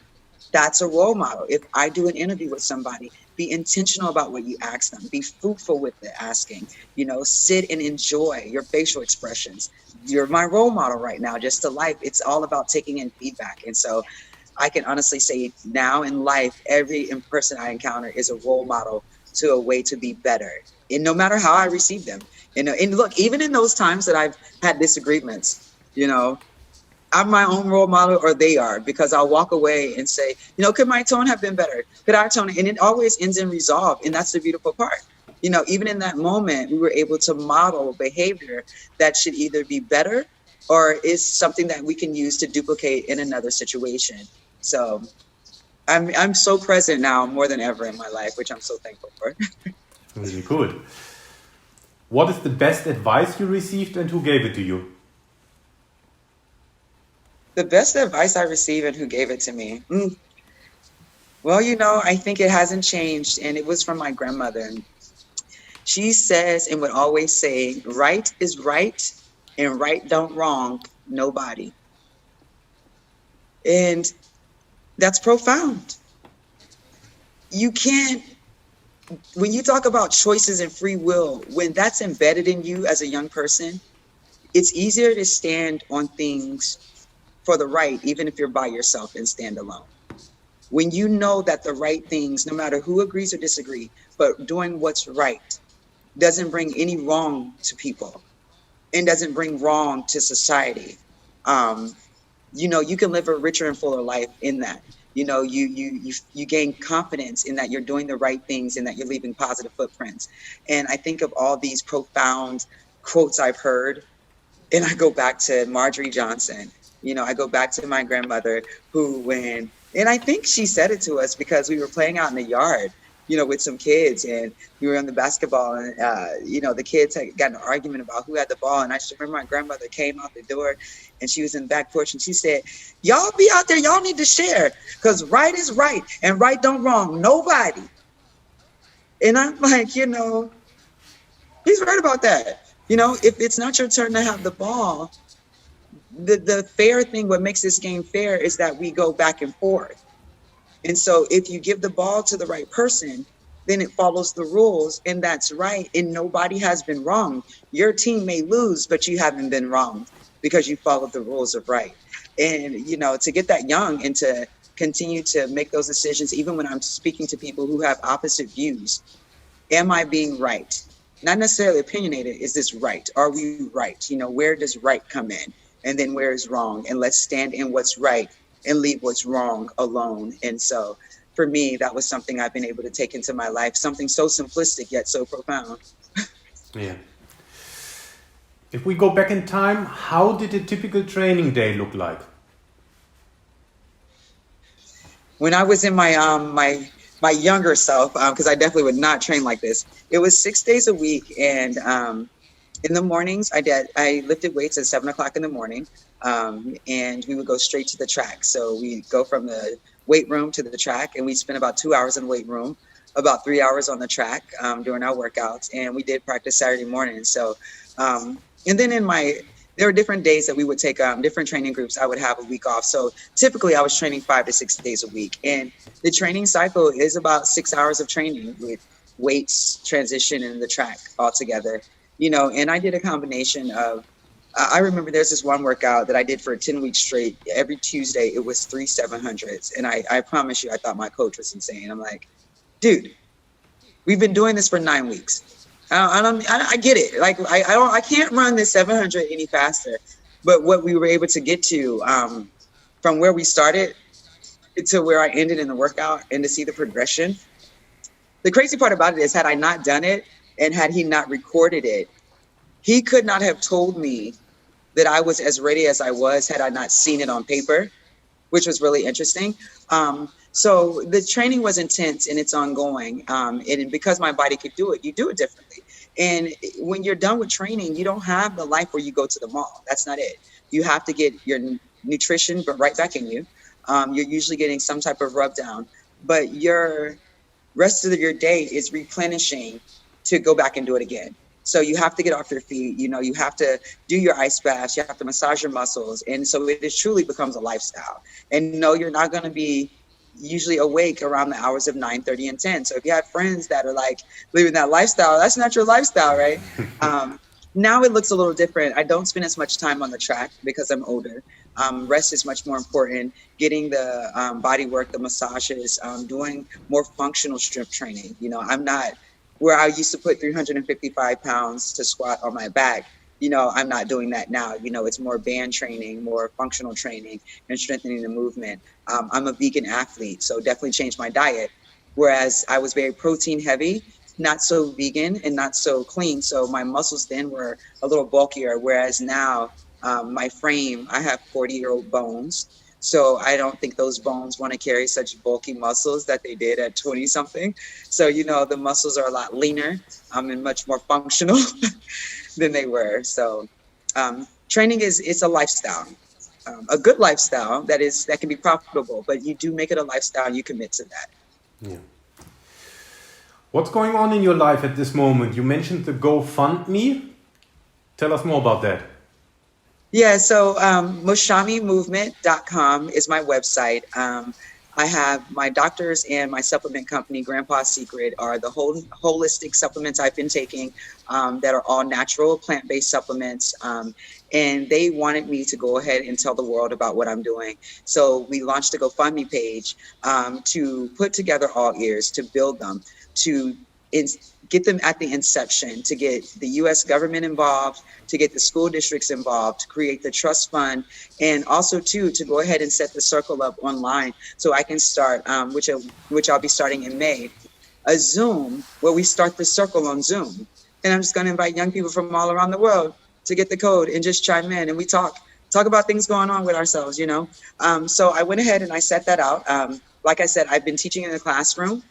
Speaker 2: that's a role model. If I do an interview with somebody, be intentional about what you ask them. Be fruitful with the asking. You know, sit and enjoy your facial expressions. You're my role model right now, just to life. It's all about taking in feedback. And so I can honestly say now in life, every person I encounter is a role model to a way to be better. And no matter how I receive them. And look, even in those times that I've had disagreements, you know, I'm my own role model, or they are, because I'll walk away and say, you know, could my tone have been better? Could our tone? And it always ends in resolve. And that's the beautiful part. You know, even in that moment, we were able to model behavior that should either be better or is something that we can use to duplicate in another situation. So I'm so present now more than ever in my life, which I'm so thankful for.
Speaker 1: Really good. What is the best advice you received and who gave it to you?
Speaker 2: The best advice I received and who gave it to me? Well, you know, I think it hasn't changed, and it was from my grandmother. She says and would always say, right is right, and right don't wrong nobody. And that's profound. You can't, when you talk about choices and free will, when that's embedded in you as a young person, it's easier to stand on things for the right, even if you're by yourself and stand alone. When you know that the right things, no matter who agrees or disagree, but doing what's right doesn't bring any wrong to people and doesn't bring wrong to society. You know, you can live a richer and fuller life in that. You know, you gain confidence in that you're doing the right things and that you're leaving positive footprints. And I think of all these profound quotes I've heard, and I go back to Marjorie Johnson. You know, I go back to my grandmother and I think she said it to us because we were playing out in the yard, you know, with some kids, and we were on the basketball, and, you know, the kids had got an argument about who had the ball. And I just remember my grandmother came out the door and she was in the back porch and she said, y'all be out there, y'all need to share, because right is right and right don't wrong nobody. And I'm like, you know, he's right about that. You know, if it's not your turn to have the ball, the fair thing, what makes this game fair is that we go back and forth. And so if you give the ball to the right person, then it follows the rules, and that's right. And nobody has been wronged. Your team may lose, but you haven't been wronged because you followed the rules of right. And, you know, to get that young and to continue to make those decisions, even when I'm speaking to people who have opposite views, am I being right? Not necessarily opinionated. Is this right? Are we right? You know, where does right come in? And then where is wrong? And let's stand in what's right and leave what's wrong alone. And so for me, that was something I've been able to take into my life, something so simplistic yet so profound.
Speaker 1: Yeah. If we go back in time, how did a typical training day look like?
Speaker 2: When I was in my younger self, because I definitely would not train like this, it was 6 days a week. And in the mornings, I lifted weights at 7 o'clock in the morning, and we would go straight to the track. So we go from the weight room to the track, and we spend about 2 hours in the weight room. about 3 hours on the track during our workouts, and we did practice Saturday morning. So, and then there were different days that we would take different training groups. I would have a week off. So typically, I was training 5 to 6 days a week, and the training cycle is about 6 hours of training with weights, transition, and the track all together. And I did a combination of. I remember there's this one workout that I did for 10 weeks straight. Every Tuesday, it was 3 700s, and I promise you, I thought my coach was insane. I'm like, dude, we've been doing this for 9 weeks. I get it. Like I can't run this 700 any faster. But what we were able to get to from where we started to where I ended in the workout, and to see the progression. The crazy part about it is, had I not done it and had he not recorded it, he could not have told me that I was as ready as I was had I not seen it on paper, which was really interesting. So the training was intense and it's ongoing. And because my body could do it, you do it differently. And when you're done with training, you don't have the life where you go to the mall. That's not it. You have to get your nutrition but right back in you. You're usually getting some type of rub down, but your rest of your day is replenishing to go back and do it again. So you have to get off your feet, you have to do your ice baths, you have to massage your muscles. And so it truly becomes a lifestyle. And no, you're not going to be usually awake around the hours of 9:30 and 10. So if you have friends that are like living that lifestyle, that's not your lifestyle, right? Now it looks a little different. I don't spend as much time on the track because I'm older. Rest is much more important. Getting the body work, the massages, doing more functional strength training. I'm not where I used to put 355 pounds to squat on my back. I'm not doing that now. It's more band training, more functional training, and strengthening the movement. I'm a vegan athlete, so definitely changed my diet. Whereas I was very protein heavy, not so vegan and not so clean. So my muscles then were a little bulkier. Whereas now my frame, I have 40-year-old bones. So I don't think those bones want to carry such bulky muscles that they did at 20 something. So, the muscles are a lot leaner and much more functional than they were. So training it's a lifestyle, a good lifestyle that can be profitable, but you do make it a lifestyle and you commit to that.
Speaker 1: Yeah. What's going on in your life at this moment? You mentioned the GoFundMe. Tell us more about that.
Speaker 2: Yeah, so MoushaumiMovement.com is my website. I have my doctors and my supplement company, Grandpa's Secret, are the holistic supplements I've been taking that are all natural, plant-based supplements. And they wanted me to go ahead and tell the world about what I'm doing. So we launched a GoFundMe page to put together all ears, to build them, to get them at the inception, to get the U.S. government involved, to get the school districts involved, to create the trust fund, and also to go ahead and set the circle up online so I can start, which I'll be starting in May, a Zoom where we start the circle on Zoom. And I'm just going to invite young people from all around the world to get the code and just chime in, and we talk about things going on with ourselves, So I went ahead and I set that out. Like I said, I've been teaching in the classroom.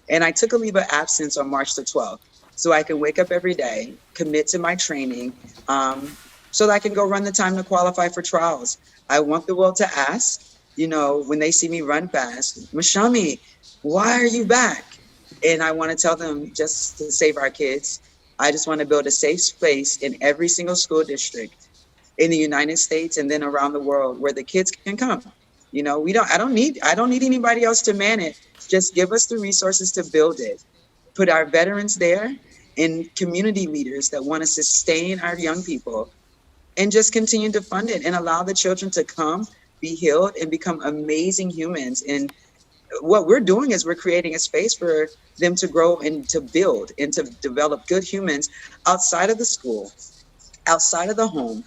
Speaker 2: And I took a leave of absence on March the 12th so I can wake up every day, commit to my training, so that I can go run the time to qualify for trials. I want the world to ask, when they see me run fast, Moushaumi, why are you back? And I want to tell them, just to save our kids, I just want to build a safe space in every single school district in the United States and then around the world where the kids can come. I don't need anybody else to man it. Just give us the resources to build it. Put our veterans there and community leaders that want to sustain our young people, and just continue to fund it and allow the children to come, be healed, and become amazing humans. And what we're doing is we're creating a space for them to grow and to build and to develop good humans outside of the school, outside of the home,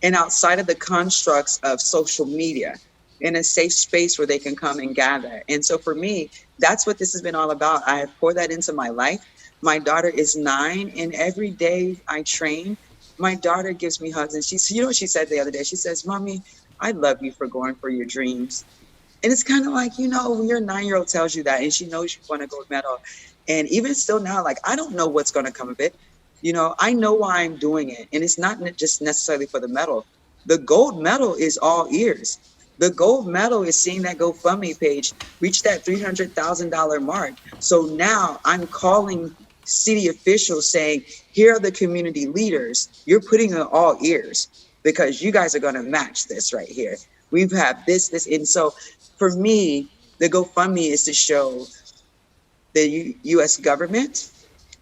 Speaker 2: and outside of the constructs of social media, in a safe space where they can come and gather. And so for me, that's what this has been all about. I have poured that into my life. My daughter is 9, and every day I train, my daughter gives me hugs. And what she said the other day? She says, Mommy, I love you for going for your dreams. And it's kind of like, when your 9-year-old tells you that, and she knows you want a gold medal. And even still now, I don't know what's going to come of it. I know why I'm doing it. And it's not just necessarily for the medal. The gold medal is all ears. The gold medal is seeing that GoFundMe page reach that $300,000 mark. So now I'm calling city officials saying, here are the community leaders. You're putting in all ears because you guys are going to match this right here. We've had this. And so for me, the GoFundMe is to show the US government,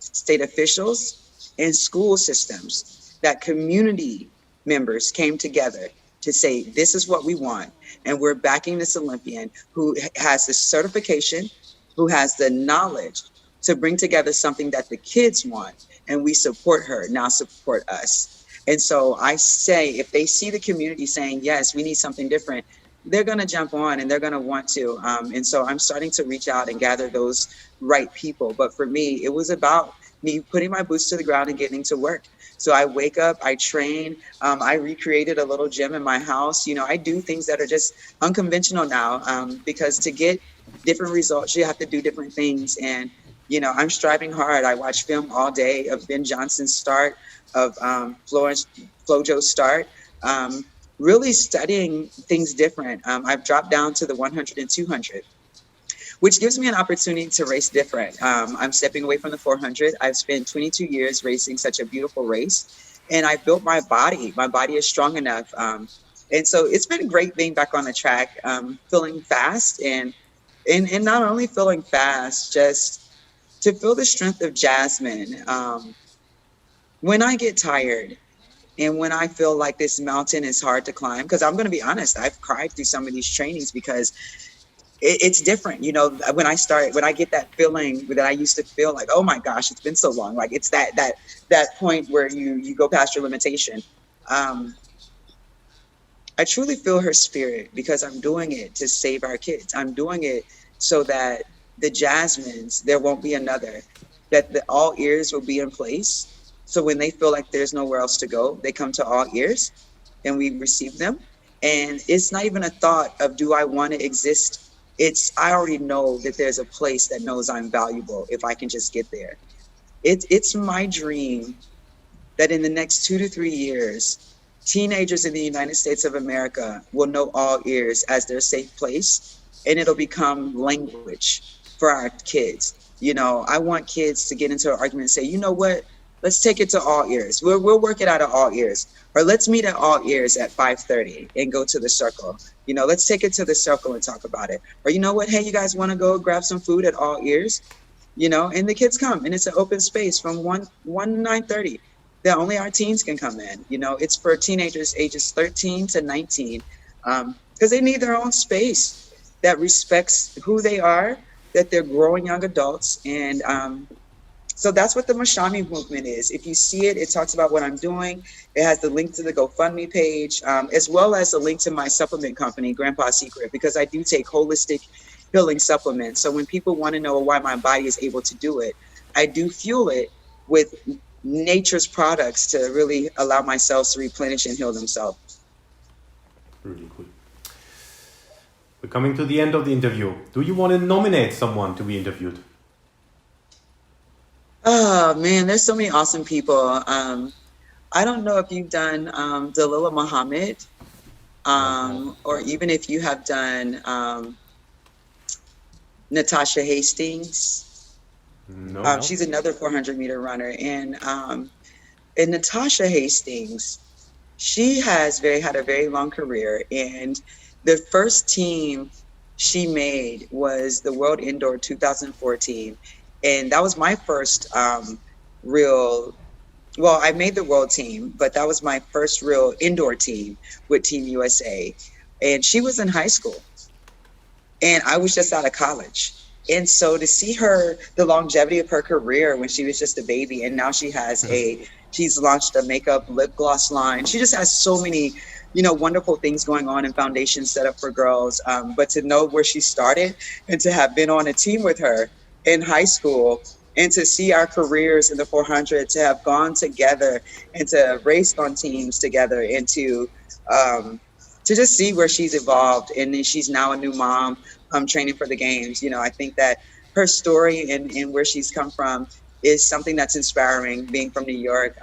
Speaker 2: state officials, and school systems that community members came together to say, this is what we want. And we're backing this Olympian who has the certification, who has the knowledge to bring together something that the kids want. And we support her, now support us. And so I say, if they see the community saying, yes, we need something different, they're going to jump on and they're going to want to. And so I'm starting to reach out and gather those right people. But for me, it was about me putting my boots to the ground and getting to work. So I wake up, I train, I recreated a little gym in my house. You know, I do things that are just unconventional now because to get different results, you have to do different things. And, you know, I'm striving hard. I watch film all day of Ben Johnson's start, of Flojo's start. Really studying things different. I've dropped down to the 100 and 200, which gives me an opportunity to race different. I'm stepping away from the 400. I've spent 22 years racing such a beautiful race, and I built my body. My body is strong enough. And so it's been great being back on the track, feeling fast and not only feeling fast, just to feel the strength of Jasmine. When I get tired, and when I feel like this mountain is hard to climb, because I'm going to be honest, I've cried through some of these trainings because it's different. You know, when I get that feeling that I used to feel like, oh my gosh, it's been so long. Like it's that point where you go past your limitation. Um, I truly feel her spirit because I'm doing it to save our kids. I'm doing it so that the Jasmines, there won't be another, that all ears will be in place. So when they feel like there's nowhere else to go, they come to all ears and we receive them. And it's not even a thought of, do I want to exist? I already know that there's a place that knows I'm valuable if I can just get there. It's my dream that in the next 2 to 3 years, teenagers in the United States of America will know all ears as their safe place, and it'll become language for our kids. You know, I want kids to get into an argument and say, you know what? Let's take it to all ears. We'll work it out at all ears, or let's meet at all ears at 5:30 and go to the circle. You know, let's take it to the circle and talk about it. Or you know what? Hey, you guys want to go grab some food at all ears? You know, and the kids come, and it's an open space from one to 9:30. That only our teens can come in. You know, it's for teenagers ages 13 to 19 because they need their own space that respects who they are, that they're growing young adults. And so that's what the Moushaumi movement is. If you see it, it talks about what I'm doing. It has the link to the GoFundMe page, as well as a link to my supplement company, Grandpa Secret, because I do take holistic healing supplements. So when people want to know why my body is able to do it, I do fuel it with nature's products to really allow my cells to replenish and heal themselves.
Speaker 1: Really cool. We're coming to the end of the interview. Do you want to nominate someone to be interviewed?
Speaker 2: Oh man, there's so many awesome people. I don't know if you've done Dalilah Muhammad, or even if you have done Natasha Hastings.
Speaker 1: No.
Speaker 2: She's another 400-meter runner, and Natasha Hastings, she has had a very long career, and the first team she made was the World Indoor 2014, and that was my first real. Well, I made the world team, but that was my first real indoor team with Team USA, and she was in high school, and I was just out of college. And so to see her, the longevity of her career when she was just a baby, and now she's launched a makeup lip gloss line. She just has so many, wonderful things going on and foundations set up for girls. But to know where she started and to have been on a team with her in high school, and to see our careers in the 400 to have gone together and to race on teams together, and to just see where she's evolved. And then she's now a new mom, training for the games. I think that her story and where she's come from is something that's inspiring. Being from New York,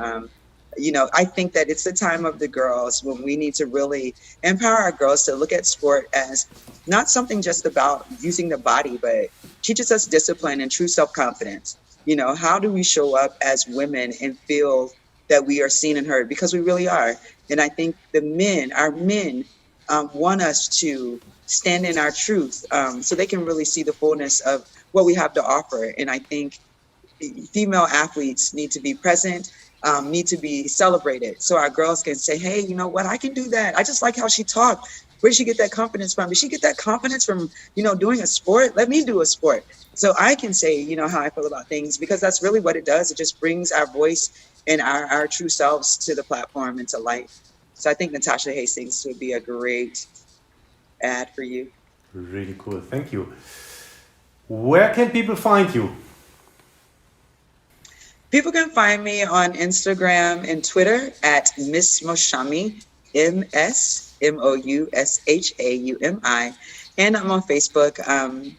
Speaker 2: I think that it's the time of the girls when we need to really empower our girls to look at sport as not something just about using the body, but teaches us discipline and true self-confidence. How do we show up as women and feel that we are seen and heard? Because we really are. And I think our men, want us to stand in our truth, so they can really see the fullness of what we have to offer. And I think female athletes need to be present, need to be celebrated, so our girls can say, hey, you know what, I can do that. I just like how she talked. Where did she get that confidence from? Did she get that confidence from, doing a sport? Let me do a sport. So I can say, how I feel about things, because that's really what it does. It just brings our voice and our true selves to the platform and to light. So I think Natasha Hastings would be a great ad for you.
Speaker 1: Really cool. Thank you. Where can people find you?
Speaker 2: People can find me on Instagram and Twitter at Miss Moushaumi, MSMOUSHAUMI. And I'm on Facebook,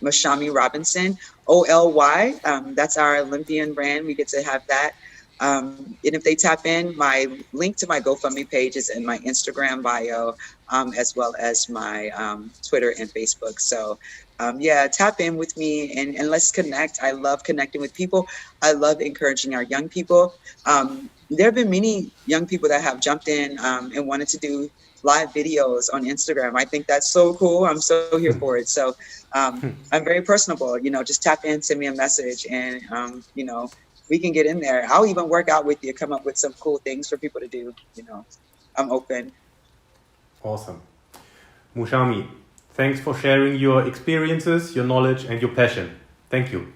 Speaker 2: Moushaumi Robinson, OLY. That's our Olympian brand. We get to have that. And if they tap in, my link to my GoFundMe page is in my Instagram bio, as well as my Twitter and Facebook. So tap in with me and let's connect. I love connecting with people. I love encouraging our young people. There have been many young people that have jumped in and wanted to do live videos on Instagram. I think that's so cool. I'm so here for it. So I'm very personable. Just tap in, send me a message, and we can get in there. I'll even work out with you, come up with some cool things for people to do. I'm open.
Speaker 1: Awesome. Moushaumi, thanks for sharing your experiences, your knowledge, and your passion. Thank you.